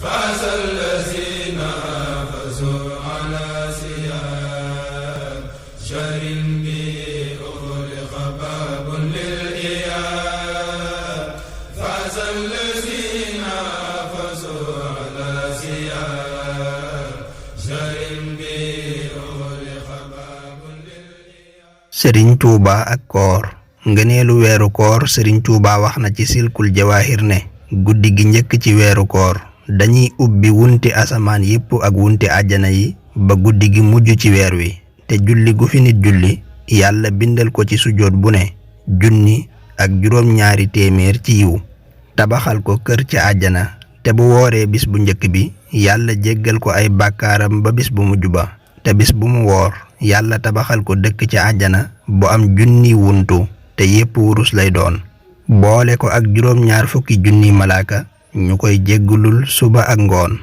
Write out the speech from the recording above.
فاز الذين فازوا على سياب شر به أغلق باب للإياب فاز الذين فازوا على سياب شر به أغلق باب للإياب. Sëriñ Tuuba ak koor. ngëneelu weeru koor Sëriñ Tuuba wax na ci silkul jawaahir ne guddi gi njëkk ci weeru koor dañuy ubbi wunti asamaan yépp ak wunti àjjana yi ba guddi gi mujj ci weer wi te julli gu fi nit julli yàlla bindal ko ci sujoot bu ne 1,200 ci yiw tabaxal ko kër ci àjjana te bu wooree bis bu njëkk bi yàlla jéggal ko ay bàkkaaram ba bis bu mujj ba te bis bu mu woor yàlla tabaxal ko dëkk ci àjjana bu am 1,000 wuntu te yépp wurus lay doon boole ko ak 20 malaaka ñu koy jéggulul suba ak ngoon